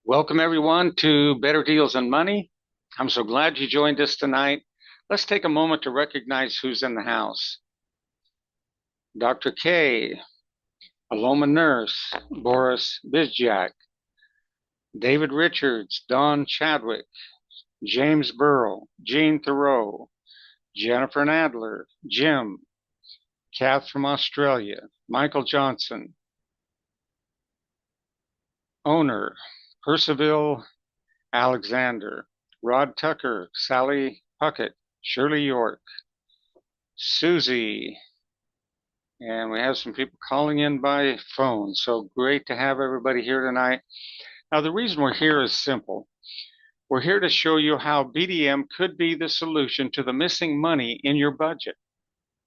Welcome, everyone, to Better Deals and Money. I'm so glad you joined us tonight. Let's take a moment to recognize who's in the house. Dr. K, Aloma Nurse, Boris Bizjak, David Richards, Don Chadwick, James Burrow, Jean Thoreau, Jennifer Nadler, Jim, Kath from Australia, Michael Johnson, Owner, Percival Alexander, Rod Tucker, Sally Puckett, Shirley York, Susie, and we have some people calling in by phone. So great to have everybody here tonight. Now, the reason we're here is simple. We're here to show you how BDM could be the solution to the missing money in your budget.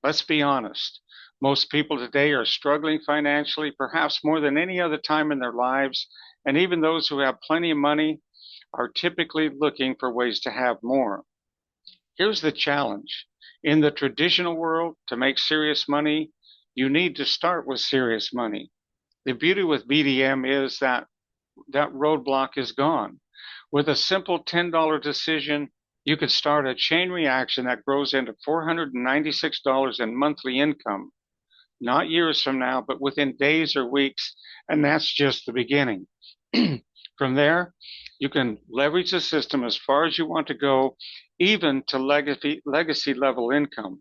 Let's be honest. Most people today are struggling financially, perhaps more than any other time in their lives. And even those who have plenty of money are typically looking for ways to have more. Here's the challenge. In the traditional world, to make serious money, you need to start with serious money. The beauty with BDM is that roadblock is gone. With a simple $10 decision, you could start a chain reaction that grows into $496 in monthly income, not years from now, but within days or weeks, and that's just the beginning. From there, you can leverage the system as far as you want to go, even to legacy level income.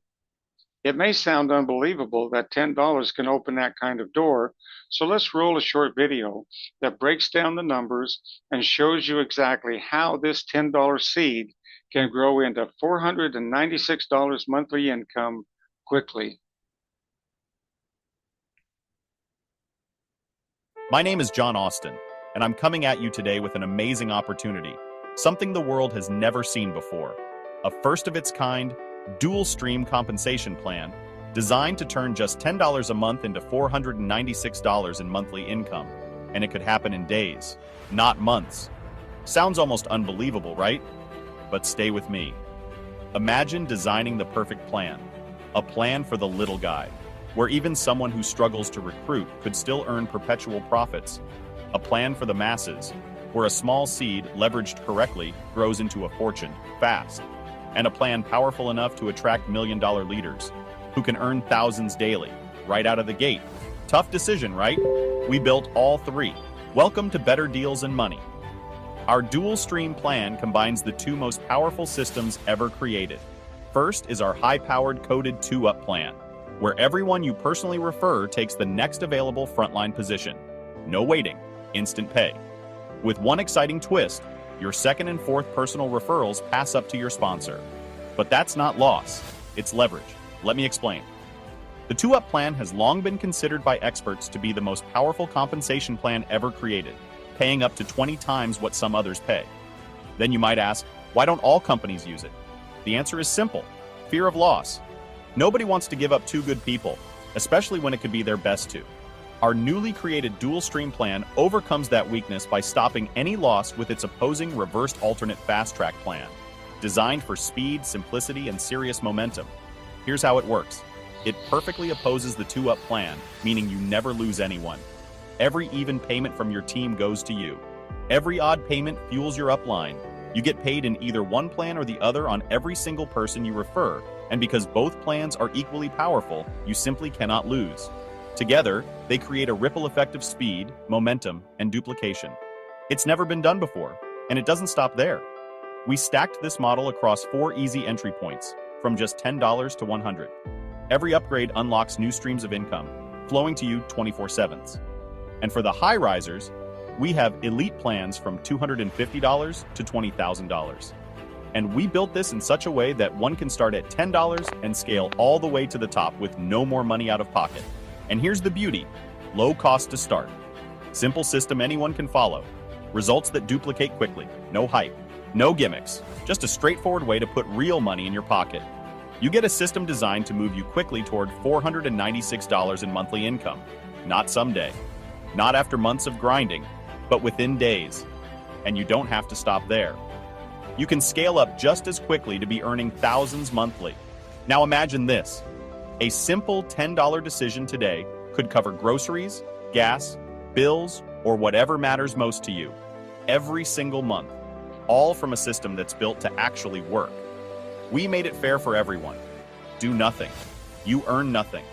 It may sound unbelievable that $10 can open that kind of door, so let's roll a short video that breaks down the numbers and shows you exactly how this $10 seed can grow into $496 monthly income quickly. My name is John Austin, and I'm coming at you today with an amazing opportunity, something the world has never seen before. A first-of-its-kind, dual-stream compensation plan designed to turn just $10 a month into $496 in monthly income, and it could happen in days, not months. Sounds almost unbelievable, right? But stay with me. Imagine designing the perfect plan, a plan for the little guy, where even someone who struggles to recruit could still earn perpetual profits. A plan for the masses, where a small seed leveraged correctly grows into a fortune fast. And a plan powerful enough to attract million-dollar leaders who can earn thousands daily, right out of the gate. Tough decision, right? We built all three. Welcome to Better Deals and Money. Our dual-stream plan combines the two most powerful systems ever created. First is our high-powered coded 2-up plan, where everyone you personally refer takes the next available frontline position. No waiting, instant pay. With one exciting twist, your second and fourth personal referrals pass up to your sponsor. But that's not loss, it's leverage. Let me explain. The 2-up plan has long been considered by experts to be the most powerful compensation plan ever created, paying up to 20 times what some others pay. Then you might ask, why don't all companies use it? The answer is simple: fear of loss. Nobody wants to give up two good people, especially when it could be their best two. Our newly created dual-stream plan overcomes that weakness by stopping any loss with its opposing reversed alternate fast-track plan, designed for speed, simplicity, and serious momentum. Here's how it works. It perfectly opposes the 2-up plan, meaning you never lose anyone. Every even payment from your team goes to you. Every odd payment fuels your upline. You get paid in either one plan or the other on every single person you refer, and because both plans are equally powerful, you simply cannot lose. Together, they create a ripple effect of speed, momentum, and duplication. It's never been done before, and it doesn't stop there. We stacked this model across 4 easy entry points, from just $10 to $100. Every upgrade unlocks new streams of income, flowing to you 24/7. And for the high risers, we have elite plans from $250 to $20,000. And we built this in such a way that one can start at $10 and scale all the way to the top with no more money out of pocket. And here's the beauty: low cost to start. Simple system anyone can follow. Results that duplicate quickly. No hype. No gimmicks. Just a straightforward way to put real money in your pocket. You get a system designed to move you quickly toward $496 in monthly income. Not someday. Not after months of grinding, but within days. And you don't have to stop there. You can scale up just as quickly to be earning thousands monthly. Now imagine this. A simple $10 decision today could cover groceries, gas, bills, or whatever matters most to you. every single month, all from a system that's built to actually work. We made it fair for everyone. Do nothing. You earn nothing.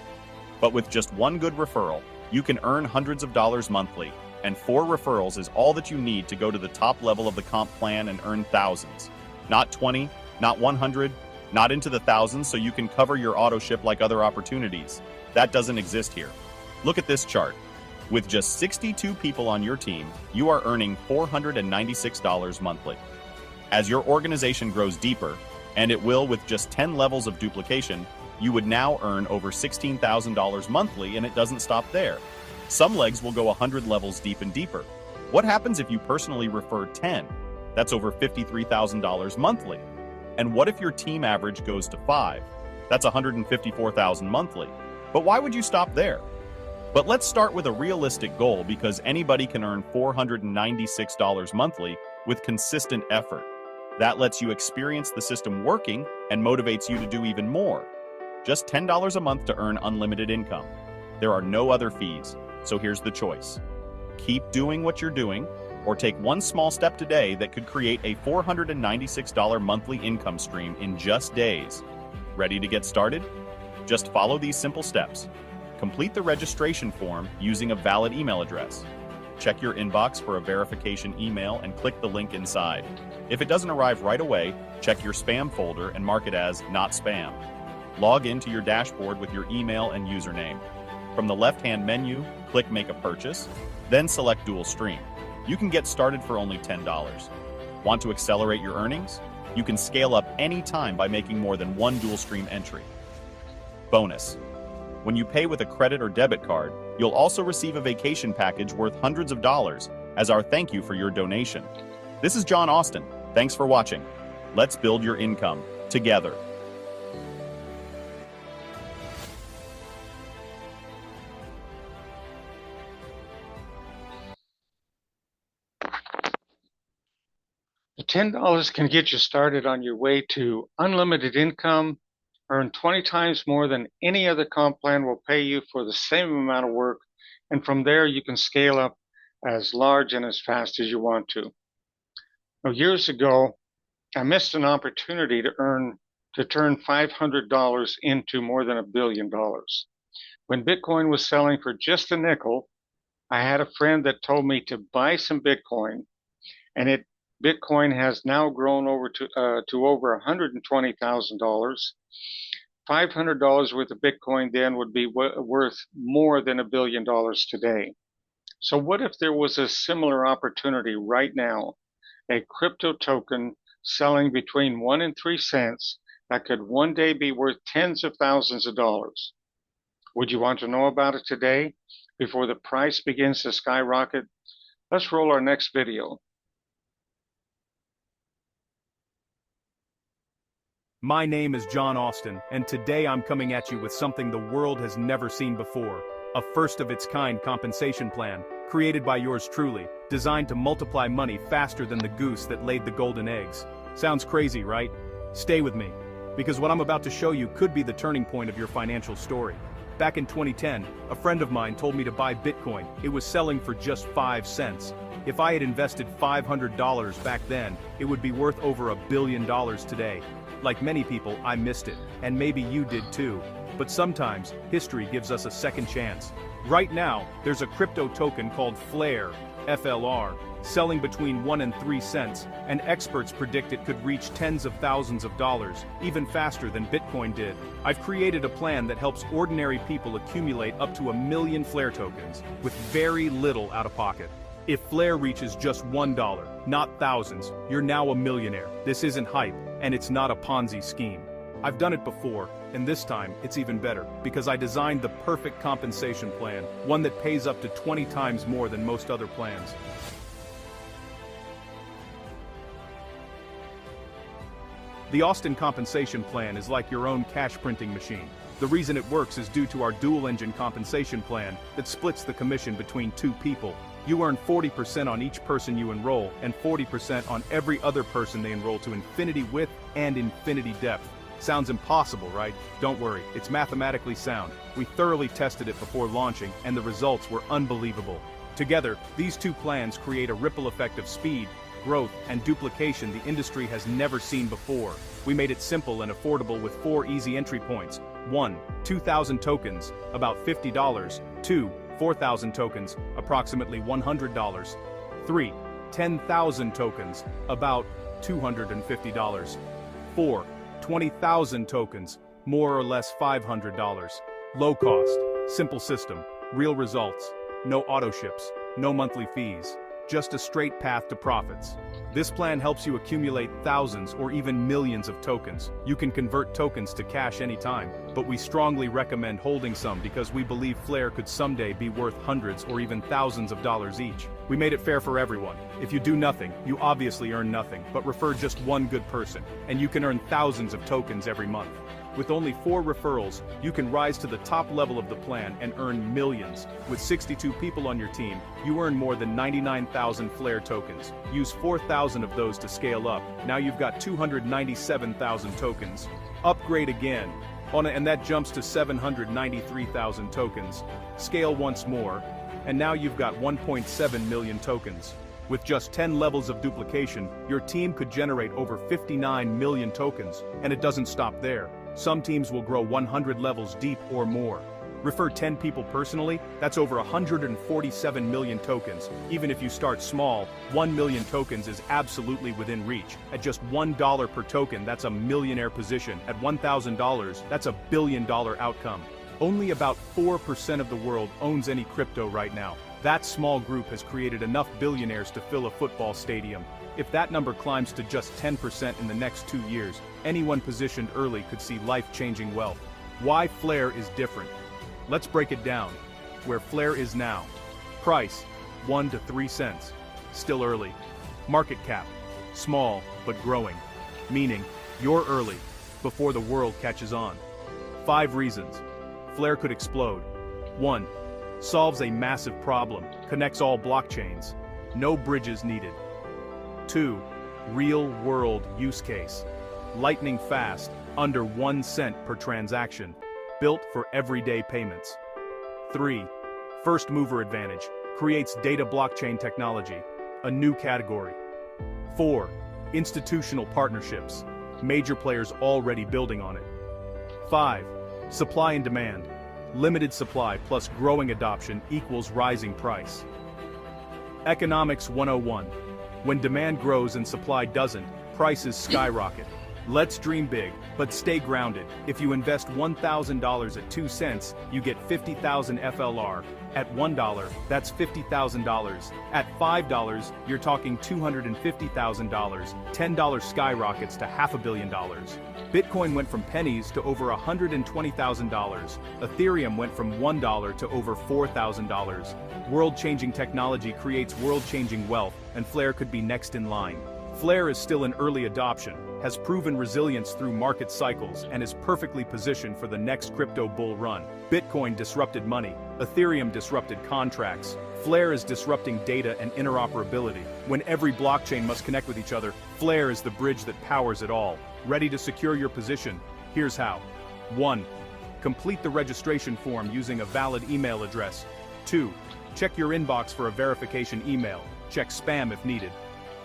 But with just one good referral, you can earn hundreds of dollars monthly, and 4 referrals is all that you need to go to the top level of the comp plan and earn thousands. Not 20, not 100, not into the thousands so you can cover your auto ship like other opportunities. That doesn't exist here. Look at this chart. With just 62 people on your team, you are earning $496 monthly. As your organization grows deeper, and it will with just 10 levels of duplication, you would now earn over $16,000 monthly, and it doesn't stop there. Some legs will go 100 levels deep and deeper. What happens if you personally refer 10? That's over $53,000 monthly. And what if your team average goes to 5? That's $154,000 monthly. But why would you stop there? But let's start with a realistic goal, because anybody can earn $496 monthly with consistent effort. That lets you experience the system working and motivates you to do even more. Just $10 a month to earn unlimited income. There are no other fees, so here's the choice. Keep doing what you're doing, or take one small step today that could create a $496 monthly income stream in just days. Ready to get started? Just follow these simple steps. Complete the registration form using a valid email address. Check your inbox for a verification email and click the link inside. If it doesn't arrive right away, check your spam folder and mark it as not spam. Log into your dashboard with your email and username. From the left-hand menu, click Make a Purchase, then select Dual Stream. You can get started for only $10. Want to accelerate your earnings? You can scale up anytime by making more than one Dual Stream entry. Bonus: when you pay with a credit or debit card, you'll also receive a vacation package worth hundreds of dollars as our thank you for your donation. This is John Austin. Thanks for watching. Let's build your income together. The $10 can get you started on your way to unlimited income. Earn 20 times more than any other comp plan will pay you for the same amount of work, and from there you can scale up as large and as fast as you want to. Now, years ago, I missed an opportunity to turn $500 into more than $1 billion. When Bitcoin was selling for just a nickel, I had a friend that told me to buy some Bitcoin, and Bitcoin has now grown over to over $120,000. $500 worth of Bitcoin then would be worth more than $1 billion today. So what if there was a similar opportunity right now, a crypto token selling between 1 and 3 cents that could one day be worth tens of thousands of dollars? Would you want to know about it today before the price begins to skyrocket? Let's roll our next video. My name is John Austin, and today I'm coming at you with something the world has never seen before. A first-of-its-kind compensation plan, created by yours truly, designed to multiply money faster than the goose that laid the golden eggs. Sounds crazy, right? Stay with me, because what I'm about to show you could be the turning point of your financial story. Back in 2010, a friend of mine told me to buy Bitcoin. It was selling for just 5 cents. If I had invested $500 back then, it would be worth over $1 billion today. Like many people, I missed it, and maybe you did too. But sometimes, history gives us a second chance. Right now, there's a crypto token called Flare, FLR, selling between 1 and 3 cents, and experts predict it could reach tens of thousands of dollars, even faster than Bitcoin did. I've created a plan that helps ordinary people accumulate up to 1 million Flare tokens, with very little out of pocket. If Flare reaches just $1, not thousands, you're now a millionaire. This isn't hype, and it's not a Ponzi scheme. I've done it before, and this time, it's even better, because I designed the perfect compensation plan, one that pays up to 20 times more than most other plans. The Austin compensation plan is like your own cash printing machine. The reason it works is due to our dual-engine compensation plan that splits the commission between 2 people. You earn 40% on each person you enroll, and 40% on every other person they enroll to infinity width and infinity depth. Sounds impossible, right? Don't worry, it's mathematically sound. We thoroughly tested it before launching, and the results were unbelievable. Together, these two plans create a ripple effect of speed, growth, and duplication the industry has never seen before. We made it simple and affordable with 4 easy entry points. 1. 2,000 tokens, about $50. 2. 4,000 tokens, approximately $100. 3. 10,000 tokens, about $250. 4. 20,000 tokens, more or less $500. Low cost, simple system, real results, no auto ships, no monthly fees, just a straight path to profits. This plan helps you accumulate thousands or even millions of tokens. You can convert tokens to cash anytime, but we strongly recommend holding some because we believe Flare could someday be worth hundreds or even thousands of dollars each. We made it fair for everyone. If you do nothing, you obviously earn nothing, but refer just one good person, and you can earn thousands of tokens every month. With only 4 referrals, you can rise to the top level of the plan and earn millions. With 62 people on your team, you earn more than 99,000 Flare tokens. Use 4,000 of those to scale up. Now you've got 297,000 tokens. Upgrade again. And that jumps to 793,000 tokens. Scale once more, and now you've got 1.7 million tokens. With just 10 levels of duplication, your team could generate over 59 million tokens, and it doesn't stop there. Some teams will grow 100 levels deep or more. Refer 10 people personally, that's over 147 million tokens. Even if you start small, 1 million tokens is absolutely within reach. At just $1 per token, that's a millionaire position. At $1,000, that's a $1 billion outcome. Only about 4% of the world owns any crypto right now. That small group has created enough billionaires to fill a football stadium. If that number climbs to just 10% in the next 2 years, anyone positioned early could see life-changing wealth. Why Flare is different? Let's break it down. Where Flare is now. Price, 1 to 3 cents. Still early. Market cap, small but growing. Meaning, you're early, before the world catches on. 5 reasons. Flare could explode. 1. Solves a massive problem, connects all blockchains. No bridges needed. 2. Real-world use case. Lightning fast, under 1 cent per transaction. Built for everyday payments. 3. First mover advantage. Creates data blockchain technology. A new category. 4. Institutional partnerships. Major players already building on it. 5. Supply and demand. Limited supply plus growing adoption equals rising price. Economics 101. When demand grows and supply doesn't, prices skyrocket. Let's dream big, but stay grounded. If you invest $1,000 at 2 cents, you get 50,000 FLR. At $1, that's $50,000. At $5, you're talking $250,000. $10 skyrockets to $500 million. Bitcoin went from pennies to over $120,000. Ethereum went from $1 to over $4,000. World-changing technology creates world-changing wealth, and Flare could be next in line. Flare is still in early adoption, has proven resilience through market cycles, and is perfectly positioned for the next crypto bull run. Bitcoin disrupted money. Ethereum disrupted contracts. Flare is disrupting data and interoperability. When every blockchain must connect with each other, Flare is the bridge that powers it all. Ready to secure your position? Here's how. 1. Complete the registration form using a valid email address. 2. Check your inbox for a verification email. Check spam if needed.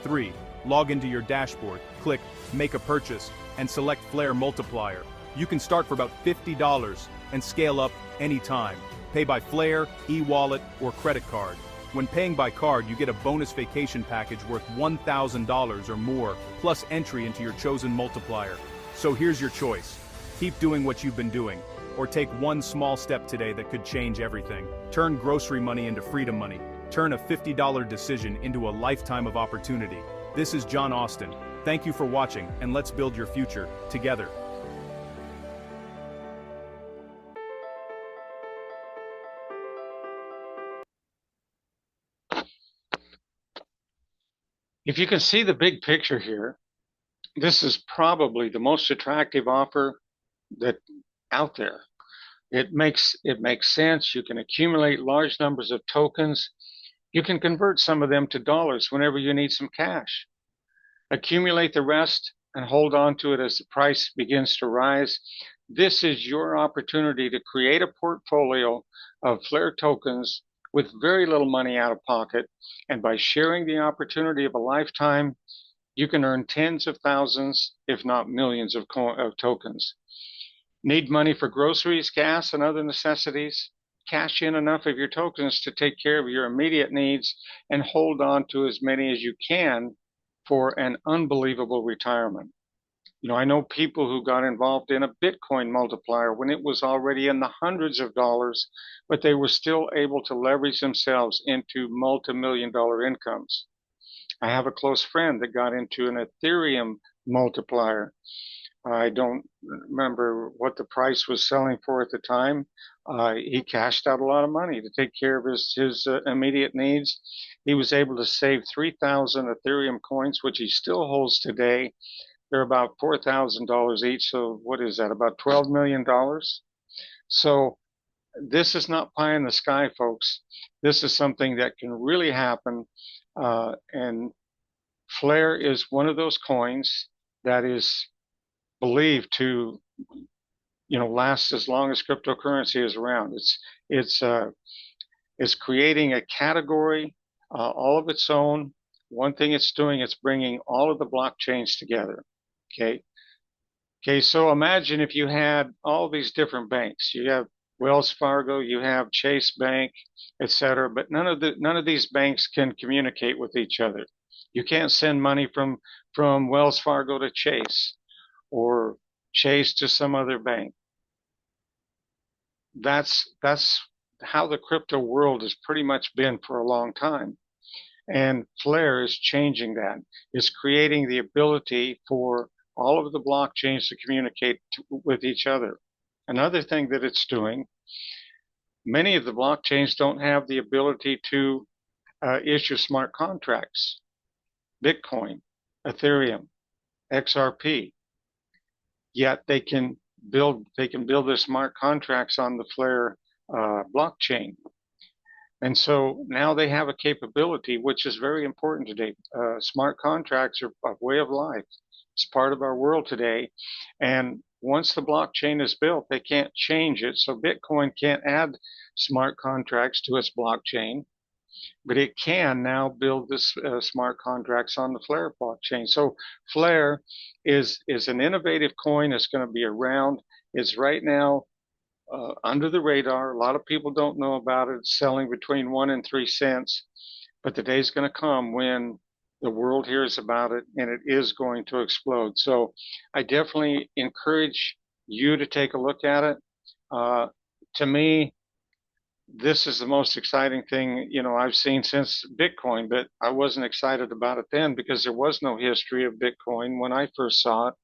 3. Log into your dashboard, click Make a Purchase, and select Flare Multiplier. You can start for about $50 and scale up anytime. Pay by Flare, e-wallet, or credit card. When paying by card, you get a bonus vacation package worth $1,000 or more, plus entry into your chosen multiplier. So here's your choice. Keep doing what you've been doing, or take one small step today that could change everything. Turn grocery money into freedom money. Turn a $50 decision into a lifetime of opportunity. This is John Austin. Thank you for watching, and let's build your future together. If you can see the big picture here, this is probably the most attractive offer that out there. It makes sense. You can accumulate large numbers of tokens. You can convert some of them to dollars whenever you need some cash. Accumulate the rest and hold on to it as the price begins to rise. This is your opportunity to create a portfolio of Flare tokens with very little money out of pocket. And by sharing the opportunity of a lifetime, you can earn tens of thousands, if not millions of tokens. Need money for groceries, gas, and other necessities? Cash in enough of your tokens to take care of your immediate needs and hold on to as many as you can for an unbelievable retirement. I know people who got involved in a Bitcoin multiplier when it was already in the hundreds of dollars, but they were still able to leverage themselves into multi-million-dollar incomes. I have a close friend that got into an Ethereum multiplier. I don't remember what the price was selling for at the time. He cashed out a lot of money to take care of his immediate needs. He was able to save 3,000 Ethereum coins, which he still holds today. They're about $4,000 each. So what is that? About $12 million. So this is not pie in the sky, folks. This is something that can really happen. And Flare is one of those coins that is believed to, last as long as cryptocurrency is around. It's creating a category all of its own. One thing it's doing, it's bringing all of the blockchains together. Okay. So imagine if you had all these different banks. You have Wells Fargo, you have Chase Bank, etc. But none of these banks can communicate with each other. You can't send money from Wells Fargo to Chase or Chase to some other bank. That's how the crypto world has pretty much been for a long time. And Flare is changing that. It's creating the ability for all of the blockchains to communicate with each other. Another thing that it's doing, many of the blockchains don't have the ability to issue smart contracts. Bitcoin, Ethereum, XRP. Yet they can build their smart contracts on the Flare blockchain. And so now they have a capability, which is very important today. Smart contracts are a way of life. It's part of our world today. And once the blockchain is built, they can't change it. So Bitcoin can't add smart contracts to its blockchain, but it can now build this smart contracts on the Flare blockchain. So Flare is an innovative coin. It's going to be around. It's right now under the radar. A lot of people don't know about it. It's selling between 1 and 3 cents, but the day's going to come when the world hears about it, and it is going to explode. So I definitely encourage you to take a look at it. To me, this is the most exciting thing, I've seen since Bitcoin, but I wasn't excited about it then because there was no history of Bitcoin when I first saw it.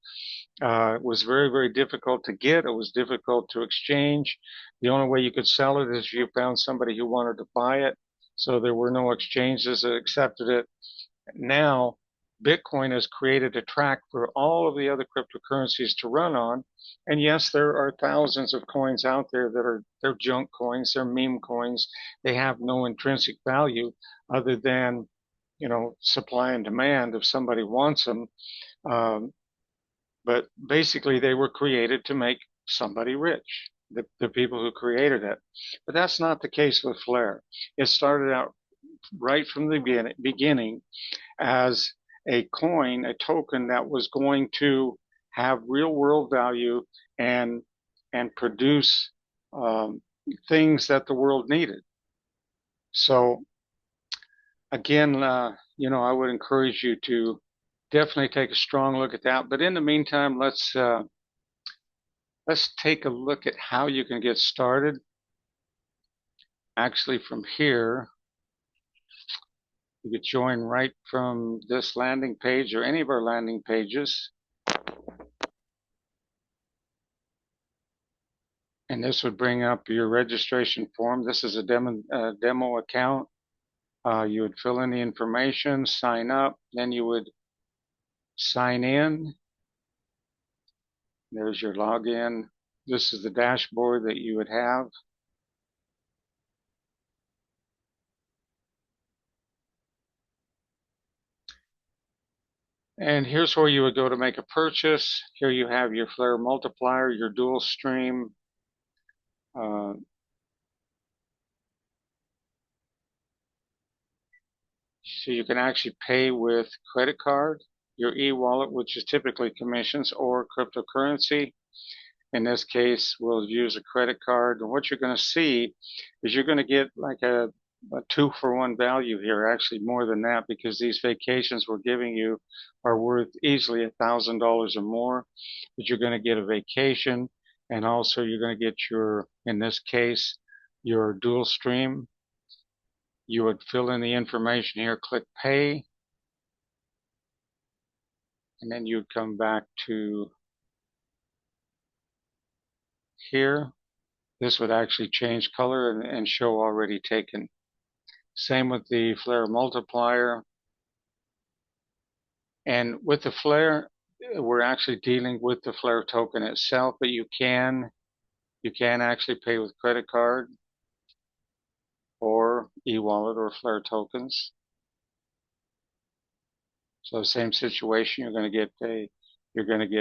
It was very, very difficult to get. It was difficult to exchange. The only way you could sell it is if you found somebody who wanted to buy it. So there were no exchanges that accepted it. Now, Bitcoin has created a track for all of the other cryptocurrencies to run on. And yes, there are thousands of coins out there they're junk coins, they're meme coins. They have no intrinsic value other than, supply and demand if somebody wants them. But basically they were created to make somebody rich, the people who created it. But that's not the case with Flare. It started out right from the beginning as a coin, a token that was going to have real world value and produce things that the world needed. So again, I would encourage you to definitely take a strong look at that. But in the meantime, let's take a look at how you can get started. Actually, from here, you could join right from this landing page or any of our landing pages. And this would bring up your registration form. This is a demo account. You would fill in the information, sign up, then you would sign in. There's your login. This is the dashboard that you would have. And here's where you would go to make a purchase. Here you have your Flare multiplier, your dual stream. So you can actually pay with credit card, your e-wallet, which is typically commissions, or cryptocurrency. In this case, we'll use a credit card. And what you're going to see is you're going to get like a 2-for-1 value here, actually more than that, because these vacations we're giving you are worth easily $1,000 or more. But you're going to get a vacation, and also you're going to get your, in this case, your dual stream. You would fill in the information here, click pay, and then you'd come back to here. This would actually change color and show already taken. Same with the Flare multiplier. And with the Flare, we're actually dealing with the Flare token itself, but you can actually pay with credit card or e-wallet or Flare tokens. So same situation, you're going to get a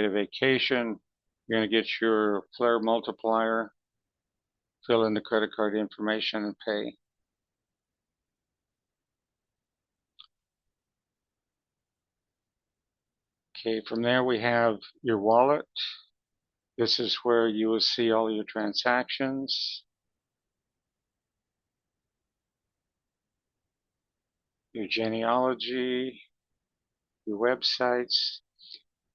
vacation, you're going to get your Flare multiplier, fill in the credit card information and pay. Okay, from there we have your wallet. This is where you will see all your transactions, your genealogy, your websites,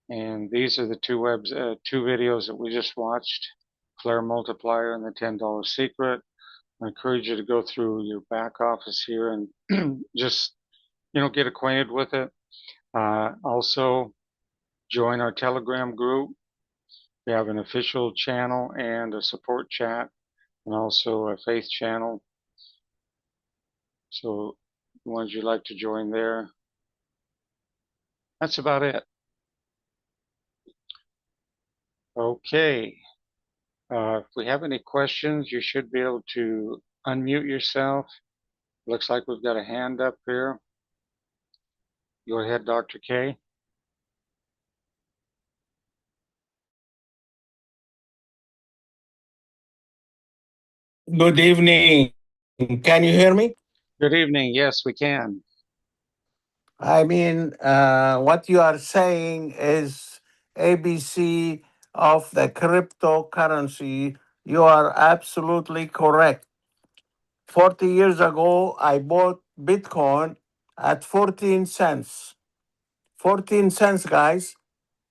and these are the two videos that we just watched, Flare Multiplier and the $10 Secret. I encourage you to go through your back office here and just, get acquainted with it. Also, join our Telegram group. We have an official channel and a support chat, and also a faith channel. So the ones you'd like to join there. That's about it. Okay. If we have any questions, you should be able to unmute yourself. Looks like we've got a hand up here. Go ahead, Dr. K. Good evening. Can you hear me? Good evening. Yes, we can. I mean, what you are saying is ABC of the cryptocurrency. You are absolutely correct. 40 years ago, I bought Bitcoin at 14 cents. 14 cents, guys.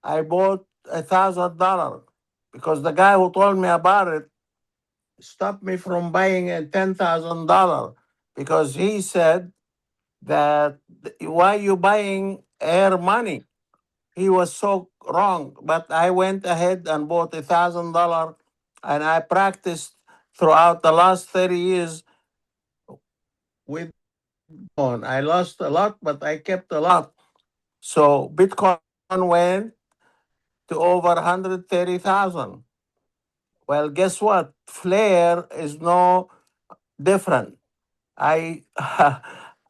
I bought $1,000 because the guy who told me about it stopped me from buying a $10,000 because he said that why you buying air money? He was so wrong. But I went ahead and bought $1,000 and I practiced throughout the last 30 years with Bitcoin. I lost a lot, but I kept a lot. So Bitcoin went to over 130,000. Well, guess what? Flare is no different. I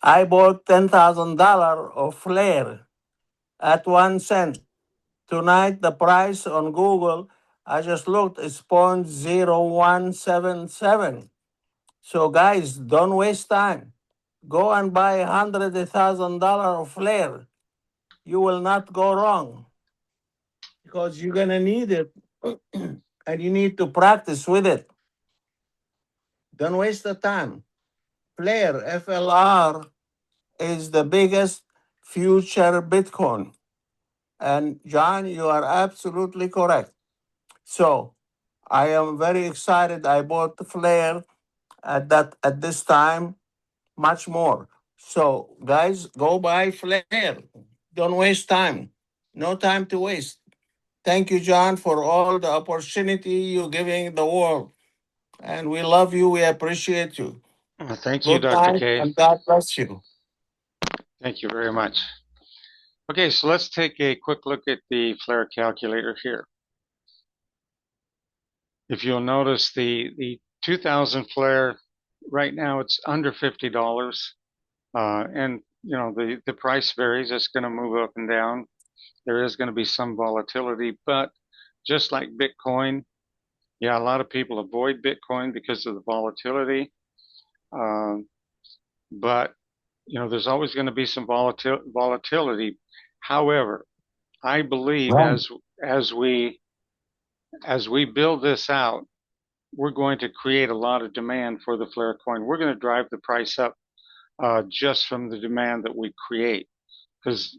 I bought $10,000 of Flare at 1 cent. Tonight, the price on Google, I just looked, is 0.0177. So, guys, don't waste time. Go and buy $100,000 of Flare. You will not go wrong because you're going to need it and you need to practice with it. Don't waste the time. Flare, FLR, is the biggest future Bitcoin. And John, you are absolutely correct. So I am very excited. I bought the Flare at this time, much more. So guys, go buy Flare. Don't waste time. No time to waste. Thank you, John, for all the opportunity you're giving the world. And we love you. We appreciate you. Thank you, Good Dr. night, K. and God bless you. Thank you very much. Okay, so let's take a quick look at the Flare calculator here. If you'll notice the 2000 Flare, right now it's under $50. And the price varies. It's going to move up and down. There is going to be some volatility, but just like Bitcoin, yeah, a lot of people avoid Bitcoin because of the volatility. But there's always going to be some volatility. However, I believe Right. as we as we build this out, we're going to create a lot of demand for the Flare coin. We're going to drive the price up just from the demand that we create, because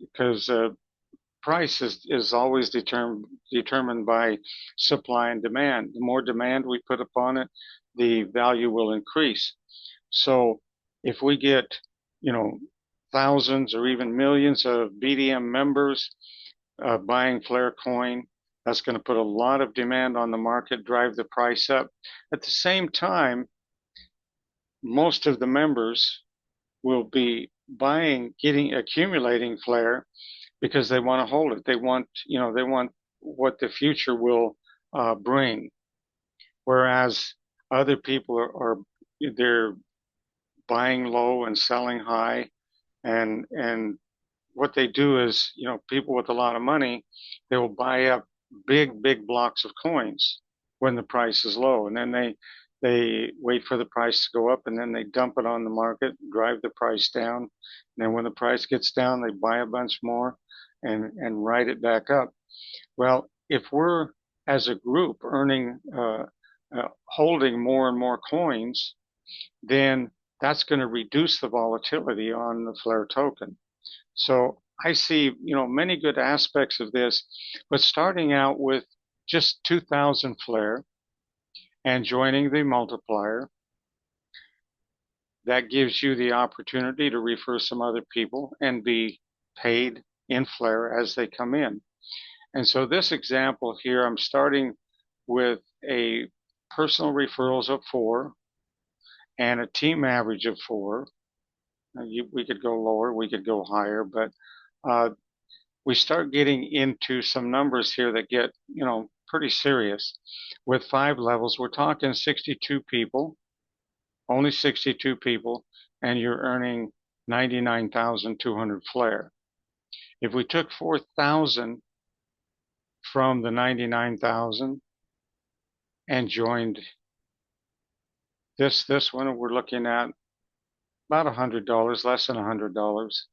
price is always determined by supply and demand. The more demand we put upon it, the value will increase. So if we get, thousands or even millions of BDM members buying Flare coin, that's going to put a lot of demand on the market, drive the price up. At the same time, most of the members will be accumulating Flare because they want to hold it. They want what the future will bring. Whereas other people they're buying low and selling high, and what they do is, people with a lot of money, they will buy up big blocks of coins when the price is low, and then they wait for the price to go up, and then they dump it on the market, drive the price down, and then when the price gets down, they buy a bunch more and ride it back up. Well, if we're as a group holding more and more coins, then that's going to reduce the volatility on the Flare token. So I see, many good aspects of this, but starting out with just 2,000 Flare and joining the multiplier, that gives you the opportunity to refer some other people and be paid in Flare as they come in. And so this example here, I'm starting with a personal referrals of 4 and a team average of 4. We could go lower, we could go higher, but we start getting into some numbers here that get, pretty serious. With 5 levels, we're talking 62 people, only 62 people, and you're earning 99,200 Flare. If we took 4,000 from the 99,000 and joined this one, we're looking at about $100, less than $100.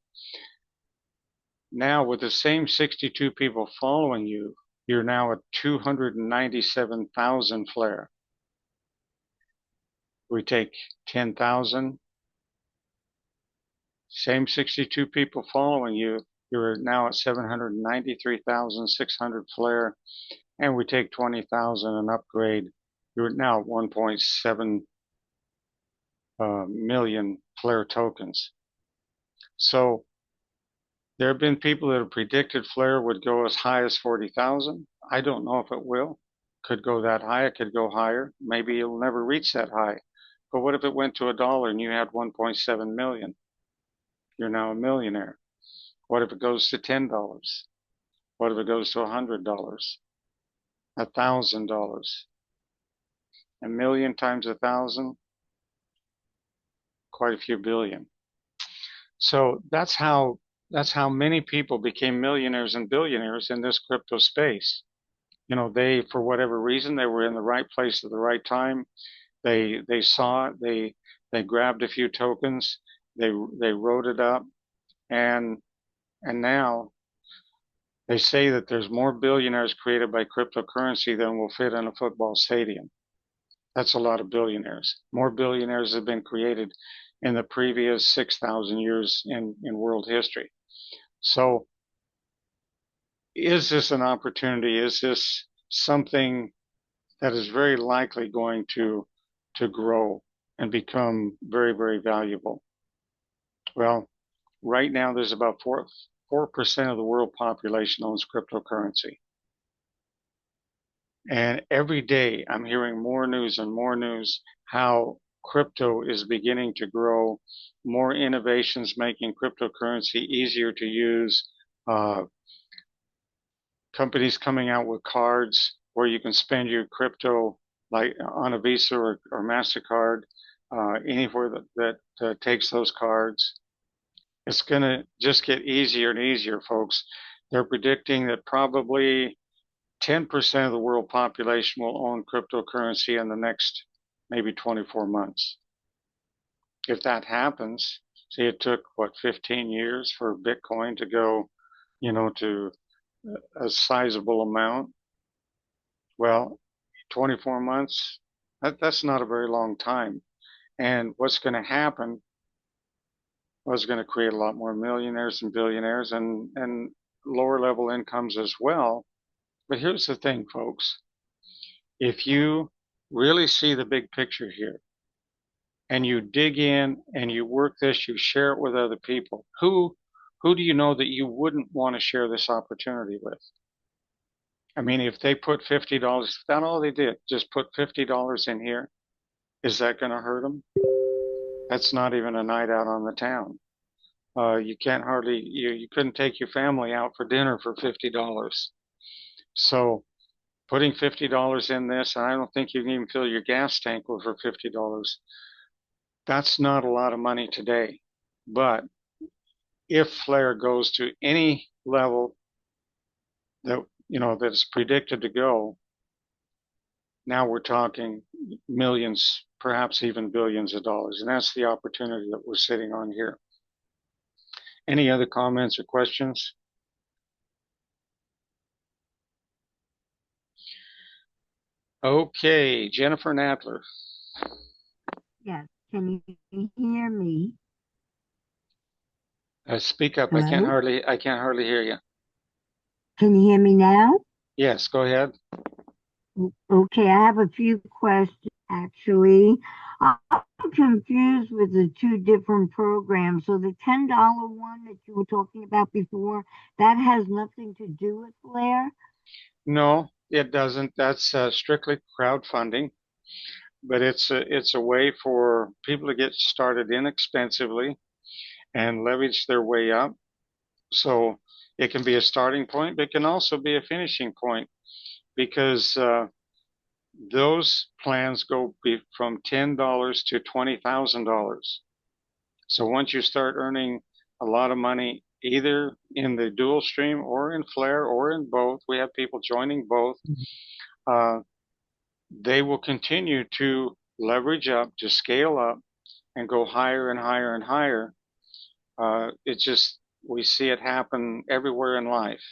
Now, with the same 62 people following you, you're now at 297,000 Flare. We take 10,000, same 62 people following you, you're now at 793,600 Flare, and we take 20,000 and upgrade, you're now at 1.7 million Flare tokens. So there have been people that have predicted Flare would go as high as 40,000. I don't know if it will. Could go that high. It could go higher. Maybe it'll never reach that high. But what if it went to $1 and you had 1.7 million? You're now a millionaire. What if it goes to $10? What if it goes to $100? $1,000? A million times 1,000? Quite a few billion. So that's how many people became millionaires and billionaires in this crypto space. They, for whatever reason, they were in the right place at the right time. They saw it. They grabbed a few tokens. They wrote it up, and now they say that there's more billionaires created by cryptocurrency than will fit in a football stadium. That's a lot of billionaires. More billionaires have been created in the previous 6,000 years in world history. So is this an opportunity? Is this something that is very likely going to grow and become very, very valuable? Well, right now there's about 4% of the world population owns cryptocurrency. And every day I'm hearing more news and more news how crypto is beginning to grow, more innovations making cryptocurrency easier to use, companies coming out with cards where you can spend your crypto like on a Visa or MasterCard, anywhere that takes those cards. It's going to just get easier and easier, folks. They're predicting that probably 10% of the world population will own cryptocurrency in the next maybe 24 months. If that happens, See, it took, what, 15 years for Bitcoin to go, to a sizable amount. Well, 24 months, that's not a very long time. And what's going to happen was going to create a lot more millionaires and billionaires and lower level incomes as well. But here's the thing, folks. If you really see the big picture here and you dig in and you work this, you share it with other people, who do you know that you wouldn't want to share this opportunity with? I mean, if they put $50, that's all they did, just put $50 in here, is that going to hurt them? That's not even a night out on the town. You can't hardly, you couldn't take your family out for dinner for $50. So putting $50 in this, and I don't think you can even fill your gas tank with for $50. That's not a lot of money today. But if Flare goes to any level that, that is predicted to go, now we're talking millions, perhaps even billions of dollars. And that's the opportunity that we're sitting on here. Any other comments or questions? Okay, Jennifer Nadler. Yes. Can you hear me? Speak up. Hello? I can't hardly hear you. Can you hear me now? Yes, go ahead. Okay, I have a few questions actually. I'm confused with the two different programs. So the $10 one that you were talking about before, that has nothing to do with Flare? No, it doesn't. That's strictly crowdfunding, but it's a way for people to get started inexpensively and leverage their way up. So it can be a starting point, but it can also be a finishing point because those plans go from $10 to $20,000. So once you start earning a lot of money, either in the dual stream or in Flare or in both, we have people joining both. They will continue to leverage up, to scale up, and go higher and higher and higher. We see it happen everywhere in life.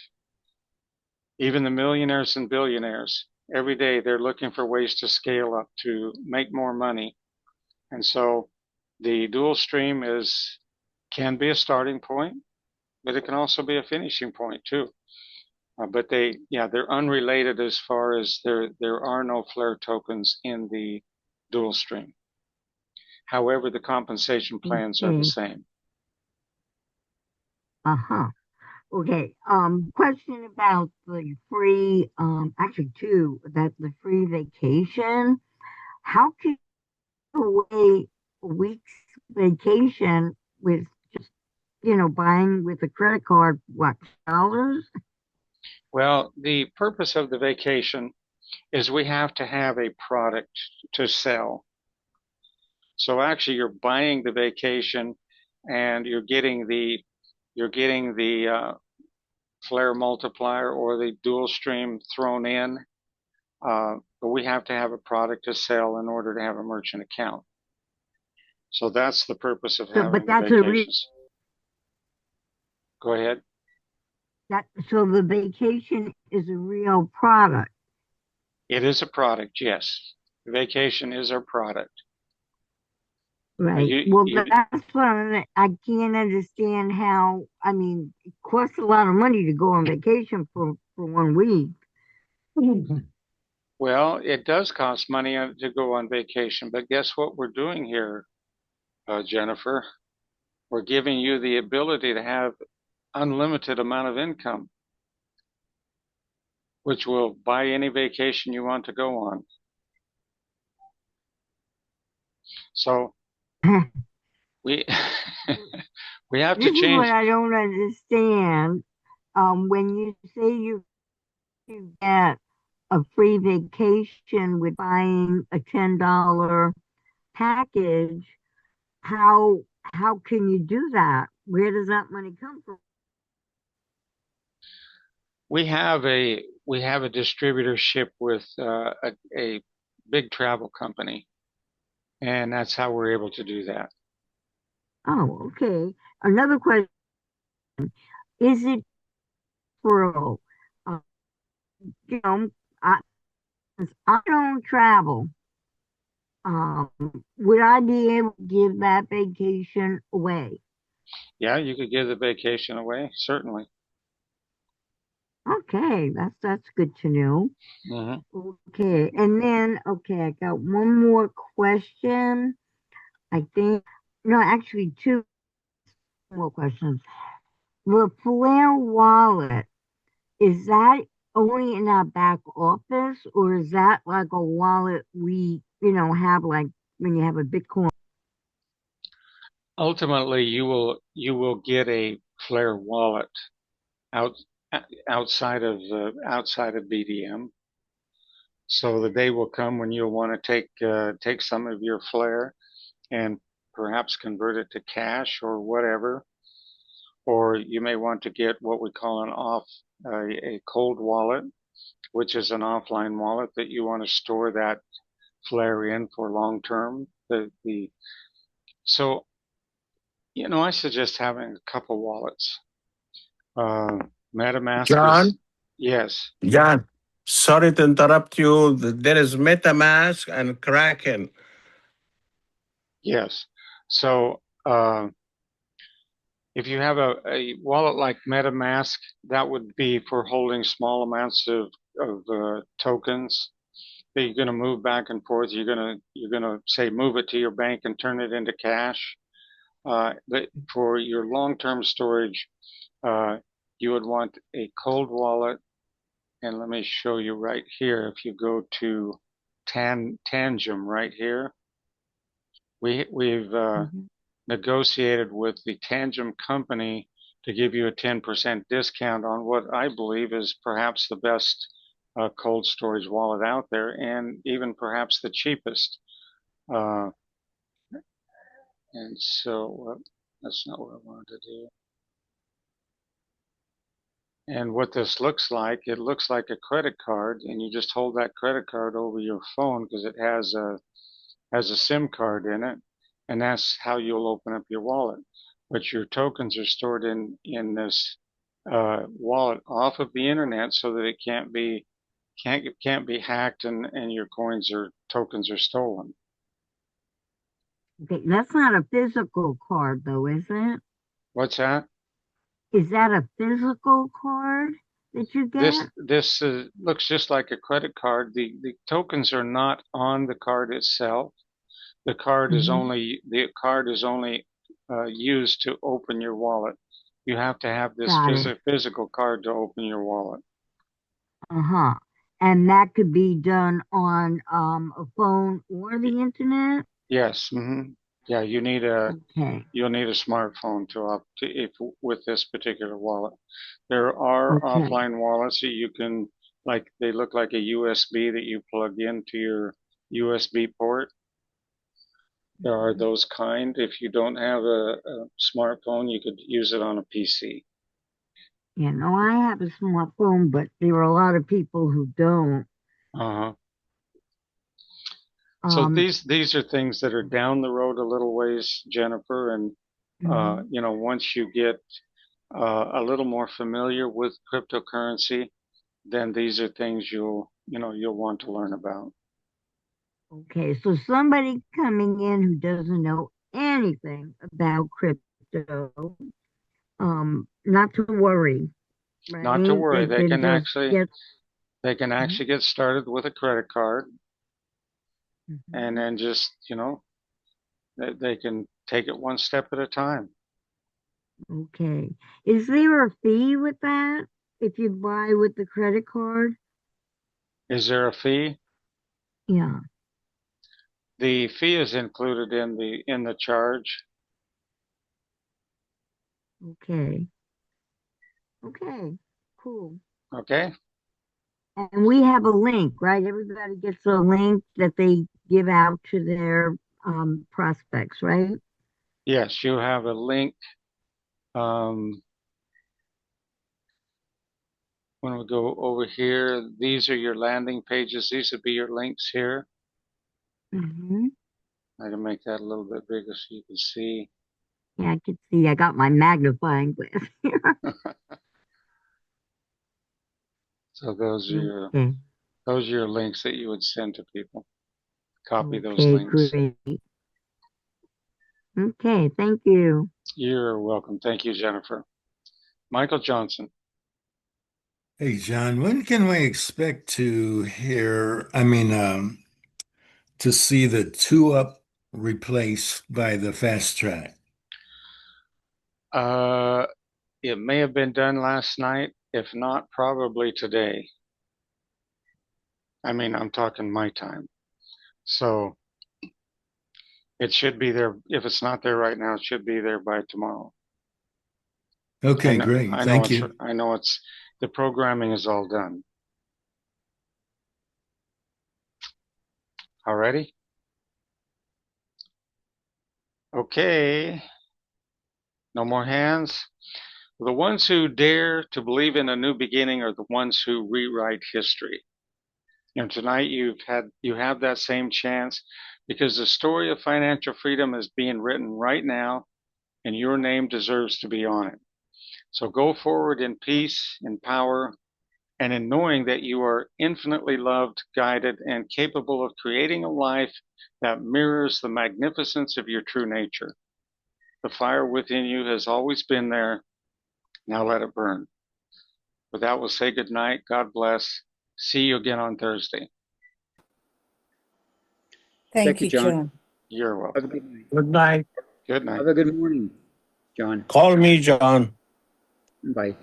Even the millionaires and billionaires, every day they're looking for ways to scale up, to make more money. And so the dual stream can be a starting point, but it can also be a finishing point too. But they're unrelated as far as there are no Flare tokens in the dual stream. However, the compensation plans are the same. Uh-huh. Okay. Question about the free, actually two, that the free vacation. How can you away a week's vacation with just, buying with a credit card, what, dollars? Well, the purpose of the vacation is we have to have a product to sell. So actually you're buying the vacation and you're getting the Flare multiplier or the dual stream thrown in. But we have to have a product to sell in order to have a merchant account. So that's the purpose of having the vacations. Go ahead. So the vacation is a real product. It is a product, yes. The vacation is our product. Right. That's what I can't understand how, it costs a lot of money to go on vacation for 1 week. Well, it does cost money to go on vacation, but guess what we're doing here, Jennifer? We're giving you the ability to have unlimited amount of income, which will buy any vacation you want to go on. So we we have to change. This is what I don't understand. When you say you get a free vacation with buying a $10 package, how can you do that? Where does that money come from? We have a distributorship with a big travel company, and that's how we're able to do that. Oh, okay. Another question. Is it true? Uh, you know, I, since I don't travel, um, would I be able to give that vacation away? Yeah, you could give the vacation away, certainly. Okay, that's good to know. Hmm. Okay, and then okay, I got one more question. I think no, actually two more questions. The Flare wallet, is that only in our back office, or is that like a wallet we, have like when you have a Bitcoin? Ultimately, you will get a Flare wallet out outside of BDM. So the day will come when you'll want to take some of your Flare and perhaps convert it to cash or whatever, or you may want to get what we call a cold wallet, which is an offline wallet that you want to store that Flare in for long term. So I suggest having a couple wallets. Uh, MetaMask is John, yes, John, sorry to interrupt you. There is MetaMask and Kraken. yes. So if you have a wallet like MetaMask, that would be for holding small amounts of tokens that you're going to move back and forth. You're gonna say move it to your bank and turn it into cash. For your long-term storage, uh, you would want a cold wallet. And let me show you right here. If you go to Tangem right here, we've Mhm. negotiated with the Tangem company to give you a 10% discount on what I believe is perhaps the best cold storage wallet out there, and even perhaps the cheapest. Uh, and so that's not what I wanted to do. And what this looks like, it looks like a credit card, and you just hold that credit card over your phone because it has a SIM card in it, and that's how you'll open up your wallet. But your tokens are stored in this wallet off of the internet so that it can't be hacked and your coins or tokens are stolen. Okay, that's not a physical card though, is it? What's that? Is that a physical card that you This get? this looks just like a credit card. The tokens are not on the card itself. Hmm. The card is only used to open your wallet. You have to have this Got it. physical card to open your wallet. Uh-huh. And that could be done on a phone or the internet? Yes. Yeah, Okay. you'll need a smartphone to if with this particular wallet. There are Okay. offline wallets that you can like they look like a USB that you plug into your USB port. There are Mhm. those kind. If you don't have a smartphone, you could use it on a PC. Yeah, no, I have a smartphone, but there are a lot of people who don't. Uh-huh. So Um, these are things that are down the road a little ways, Jennifer, and mhm. once you get a little more familiar with cryptocurrency, then these are things you'll want to learn about. Okay, so somebody coming in who doesn't know anything about crypto, not to worry, Not to right? worry, They they can can just actually get. they can Mhm. actually get started with a credit card, and Mhm. then just they can take it one step at a time. Okay. Is there a fee with that if you buy with the credit card? Is there a fee? Yeah. The fee is included in the charge. Okay. Okay. Cool. Okay. And we have a link, right? Everybody gets a link that they give out to their prospects, right? Yes, you have a link. Um, when we go over here, these are your landing pages. These would be your links here. Hmm. I can make that a little bit bigger so you can see. Yeah, I could see. I got my magnifying glass here. So those are Okay. your links that you would send to people. Copy those Okay, links. great. Okay, thank you. You're welcome. Thank you, Jennifer. Michael Johnson. Hey, John, when can we expect to to see the 2-up replaced by the fast track? It may have been done last night. If not, probably today. I mean, I'm talking my time. So it should be there. If it's not there right now, it should be there by tomorrow. Okay, great. Thank you. I know it's the programming is all done. Alrighty. Okay. No more hands. The ones who dare to believe in a new beginning are the ones who rewrite history. And tonight you have that same chance because the story of financial freedom is being written right now and your name deserves to be on it. So go forward in peace, in power, and in knowing that you are infinitely loved, guided, and capable of creating a life that mirrors the magnificence of your true nature. The fire within you has always been there. Now let it burn. With that, we'll say good night. God bless. See you again on Thursday. Thank you, John. You're welcome. Have a good night. Good night. Good night. Have a good morning, John. Call me, John. Bye.